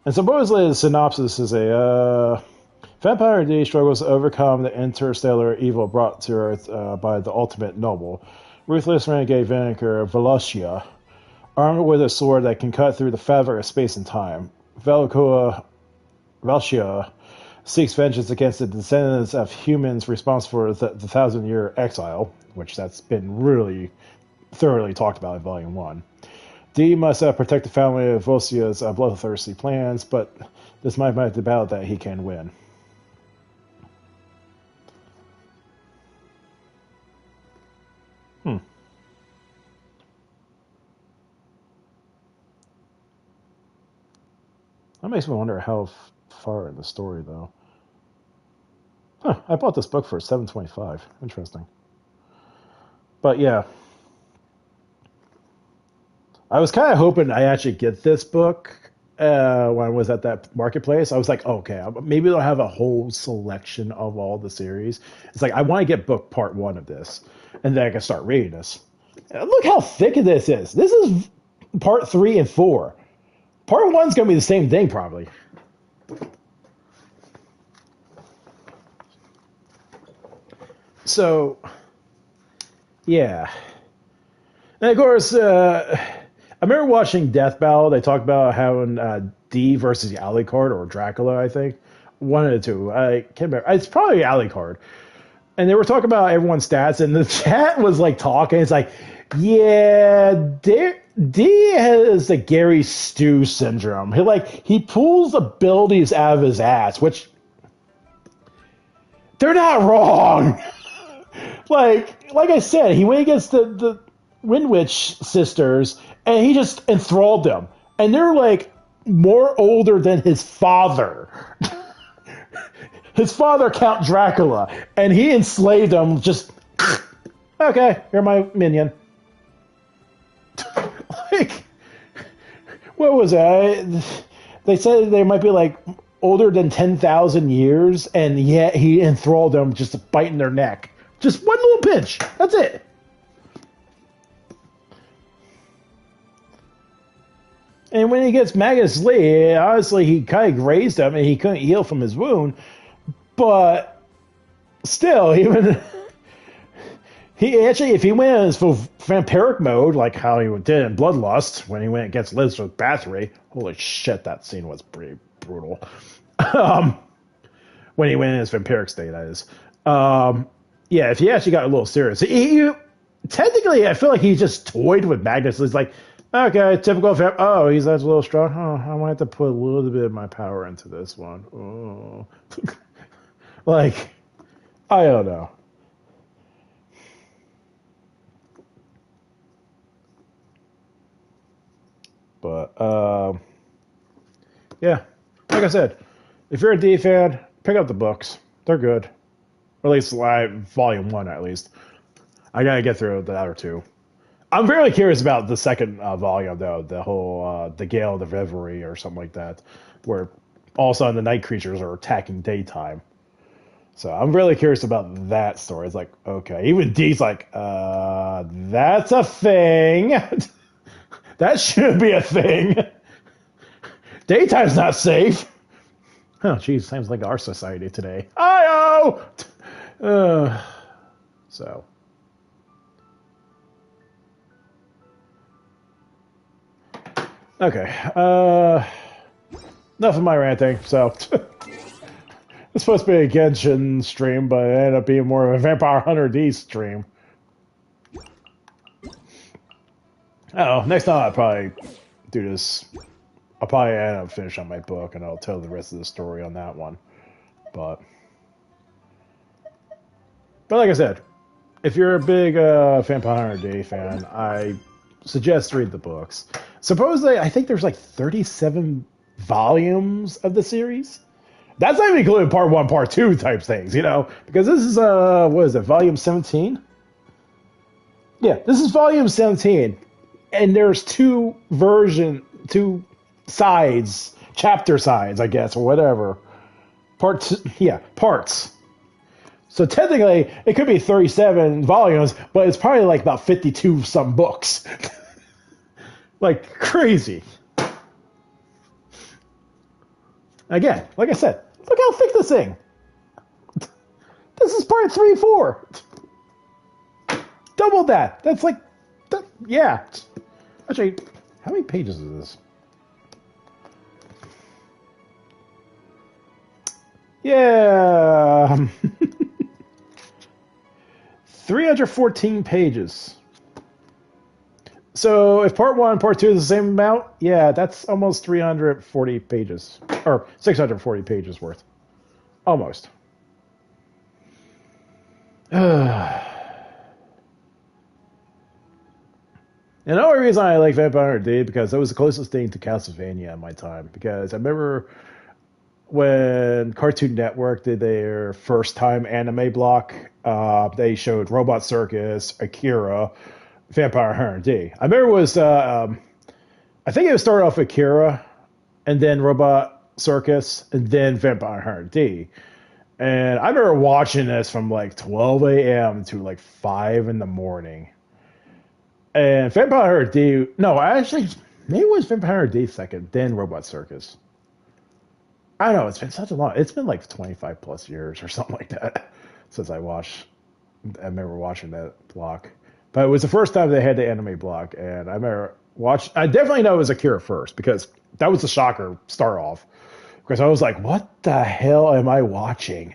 And supposedly the synopsis is Vampire D struggles to overcome the interstellar evil brought to Earth by the ultimate noble, ruthless renegade Vinegar Velocia, armed with a sword that can cut through the fabric of space and time. Velocia seeks vengeance against the descendants of humans responsible for the 1,000-year exile, which that's been really thoroughly talked about in Volume 1. D must protect the family of Velocia's bloodthirsty plans, but this might be the battle that he can win. That makes me wonder how far in the story, though. I bought this book for $7.25. Interesting. But yeah. I was kind of hoping I actually get this book when I was at that marketplace. I was like, okay, maybe they'll have a whole selection of all the series. It's like, I want to get book part 1 of this, and then I can start reading this. And look how thick this is. This is part 3 and 4. Part 1's going to be the same thing, probably. So, yeah. And of course, I remember watching Death Battle. They talked about having D versus Alucard or Dracula, I think. One of the two. I can't remember. It's probably Alucard. And they were talking about everyone's stats, and the chat was like talking. It's like, yeah, D has the Gary Stu syndrome. He pulls abilities out of his ass, which they're not wrong. like I said, he went against the Windwitch sisters, and he just enthralled them. And they're like more older than his father. His father, Count Dracula, and he enslaved them. Just okay, you're my minion. What was that? They said they might be like older than 10,000 years, and yet he enthralled them, just biting their neck. Just one little pinch. That's it. And when he gets Magus Lee, honestly, he kind of grazed him and he couldn't heal from his wound. But still, even He actually, if he went in his full vampiric mode, like how he did in Bloodlust when he went against Liz with Bathory, holy shit, that scene was pretty brutal. um, when he went in his vampiric state, that is. Yeah, if he actually got a little serious, technically, I feel like he just toyed with Magnus. He's like, okay, typical vamp. Oh, he's that's a little strong. Oh, I might have to put a little bit of my power into this one. Oh, like, I don't know. But yeah, like I said, if you're a D fan, pick up the books. They're good, or at least volume one. At least I gotta get through the other two. I'm very curious about the second volume, though. The whole the Gale of the Reverie or something like that, where all of a sudden the night creatures are attacking daytime. So I'm really curious about that story. It's like, okay, even D's like, that's a thing. That should be a thing. Daytime's not safe. Oh, geez, sounds like our society today. I so. Okay. Enough of my ranting. So. It's supposed to be a Genshin stream, but it ended up being more of a Vampire Hunter D stream. Oh, next time I'll probably do this. I'll probably end up finishing my book, and I'll tell the rest of the story on that one. But like I said, if you're a big Vampire Hunter D fan, I suggest read the books. Supposedly, I think there's like 37 volumes of the series. That's not even including part 1, part 2 type things, you know? Because this is, what is it, volume 17? Yeah, this is volume 17. And there's two sides, chapter sides, I guess, or whatever. Parts. So technically, it could be 37 volumes, but it's probably like about 52 some books. Like, crazy. Again, like I said, look how thick this thing. This is part 3, 4. Double that. That's like, yeah. Actually, how many pages is this? Yeah. 314 pages. So if part 1 and part 2 is the same amount, yeah, that's almost 340 pages. Or 640 pages worth. Almost. And the only reason I like Vampire Hunter D because it was the closest thing to Castlevania in my time. Because I remember when Cartoon Network did their first time anime block, they showed Robot Circus, Akira, Vampire Hunter D. I remember it was, I think it started off Akira, and then Robot Circus, and then Vampire Hunter D. And I remember watching this from like 12 a.m. to like 5 in the morning. And Vampire Hunter D, no, actually, maybe it was Vampire Hunter D second, then Robot Circus. I don't know, it's been such a long, it's been like 25 plus years or something like that since I remember watching that block. But it was the first time they had the anime block, and I remember I definitely know it was Akira first, because that was the shocker start off. Because I was like, what the hell am I watching?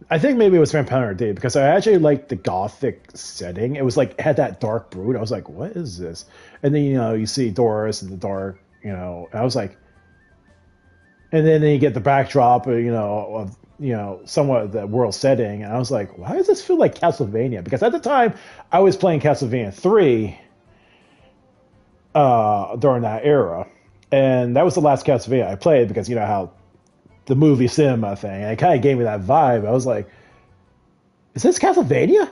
I think maybe it was Vampire Hunter D, because I actually liked the gothic setting. It was like, it had that dark brood. I was like, what is this? And then, you see Doris in the dark, and I was like, and then you get the backdrop, of somewhat the world setting, and I was like, why does this feel like Castlevania? Because at the time, I was playing Castlevania 3 during that era, and that was the last Castlevania I played, because how the movie cinema thing, and it kind of gave me that vibe. I was like, is this Castlevania?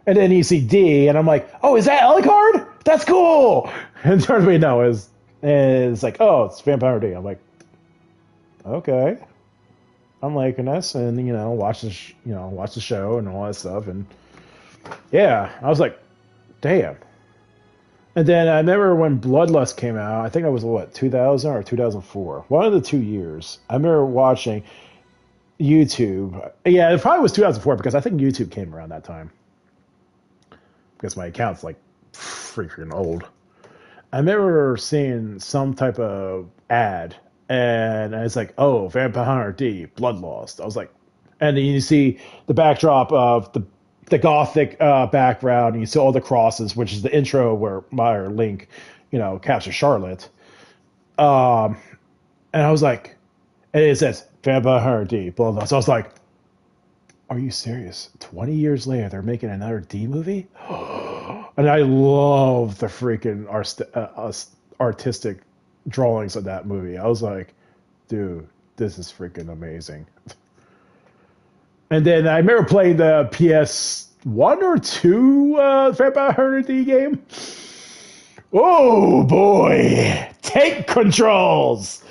And then you see D, and I'm like, oh, is that Alucard? That's cool! And turns me, no, it's like, oh, it's Vampire D. I'm like, okay. I'm liking this, and watch the show and all that stuff, and yeah, I was like, damn. And then I remember when Bloodlust came out. I think I was 2000 or 2004, one of the 2 years. I remember watching, YouTube. Yeah, it probably was 2004 because I think YouTube came around that time. Because my account's like freaking old. I remember seeing some type of ad, and it's like, oh, Vampire Hunter D, Bloodlust. I was like, and then you see the backdrop of the gothic background, and you see all the crosses, which is the intro where Meyer Link, captures Charlotte. And I was like, and it says Vampire Hunter D, Bloodlust. So I was like, are you serious? 20 years later, they're making another D movie? And I love the freaking artistic drawings of that movie. I was like, dude, this is freaking amazing. And then I remember playing the PS1 or 2 Vampire Hunter D game. Oh boy, tank controls!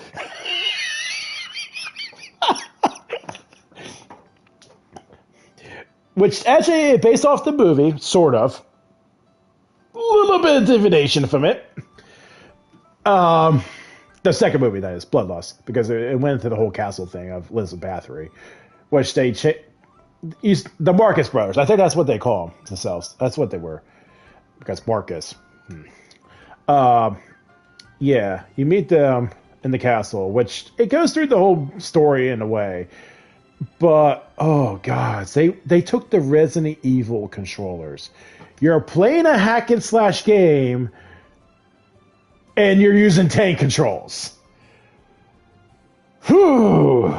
Which actually, based off the movie, sort of. A little bit of divination from it. The second movie, that is, Bloodlust, because it went into the whole castle thing of Elizabeth Bathory, which they the Marcus brothers. I think that's what they call themselves. That's what they were, because Marcus. Yeah, you meet them in the castle, which it goes through the whole story in a way. But oh god, they took the Resident Evil controllers. You're playing a hack and slash game, and you're using tank controls. Whew.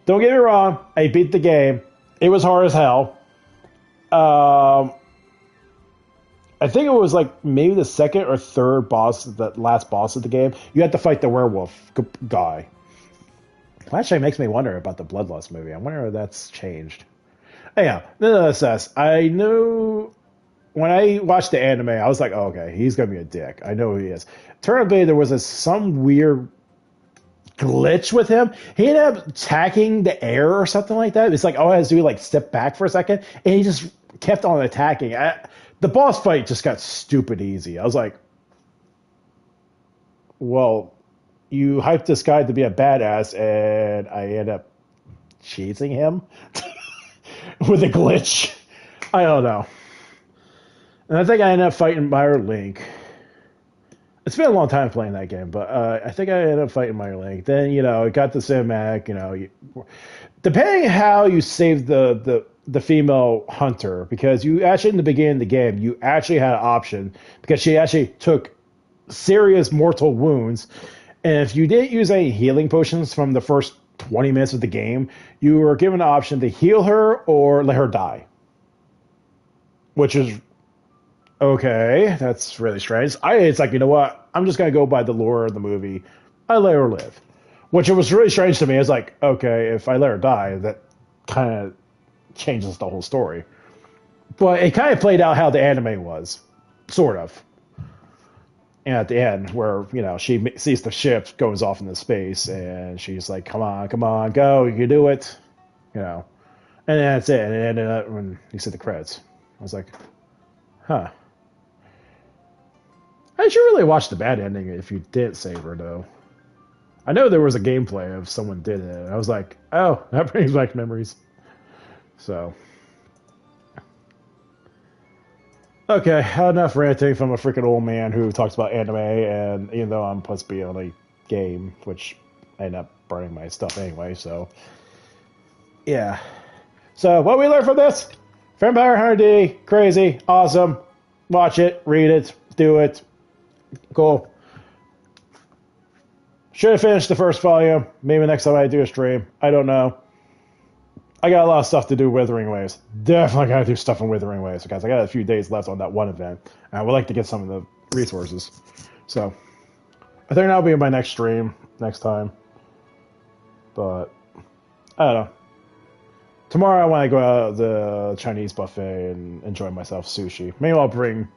Don't get me wrong, I beat the game. It was hard as hell. I think it was like maybe the second or third boss, the last boss of the game. You had to fight the werewolf guy. Actually, it makes me wonder about the Bloodlust movie. I wonder if that's changed. Anyhow, nonetheless, I knew when I watched the anime, I was like, oh, okay, he's going to be a dick. I know who he is. Turned out there was some weird glitch with him. He ended up attacking the air or something like that. It's like all I had to do like step back for a second, and he just kept on attacking. The boss fight just got stupid easy. I was like, well, you hyped this guy to be a badass, and I end up chasing him with a glitch. I don't know. And I think I ended up fighting Meyer Link. It's been a long time playing that game, but I think I ended up fighting Meyer Link. Then, it got the cinematic, depending how you save the female hunter, because you actually, in the beginning of the game, you actually had an option, because she actually took serious mortal wounds. And if you didn't use any healing potions from the first 20 minutes of the game, you were given the option to heal her or let her die. Which is, okay, that's really strange. It's like, you know what? I'm just going to go by the lore of the movie. I let her live. Which it was really strange to me. It's like, okay, if I let her die, that kind of changes the whole story. But it kind of played out how the anime was. Sort of. And at the end, where, she sees the ship goes off into space, and she's like, come on, go, you can do it. And then that's it. And it ended up when you see the credits. I was like, huh. I should really watch the bad ending if you did save her, though. I know there was a gameplay of someone did it, and I was like, oh, that brings back memories. So. Okay, enough ranting from a freaking old man who talks about anime, and even though I'm supposed to be on a game, which I end up burning my stuff anyway, so. Yeah. So, what we learned from this? Vampire Hunter D, crazy, awesome. Watch it, read it, do it. Cool. Should have finished the first volume. Maybe next time I do a stream. I don't know. I got a lot of stuff to do with Wuthering Waves. Definitely got to do stuff in Wuthering Waves because I got a few days left on that one event. And I would like to get some of the resources. So, I think that'll be my next stream next time. But, I don't know. Tomorrow I want to go out to the Chinese buffet and enjoy myself sushi. Maybe I'll bring,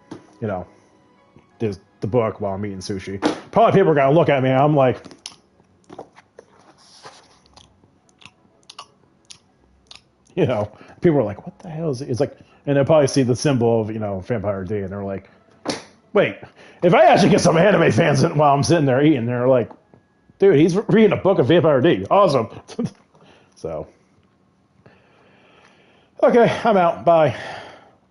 the book while I'm eating sushi. Probably people are going to look at me and I'm like... people are like, what the hell is it? It's like, and they'll probably see the symbol of, Vampire D, and they're like, wait, if I actually get some anime fans while I'm sitting there eating, they're like, dude, he's reading a book of Vampire D. Awesome. So, okay, I'm out. Bye.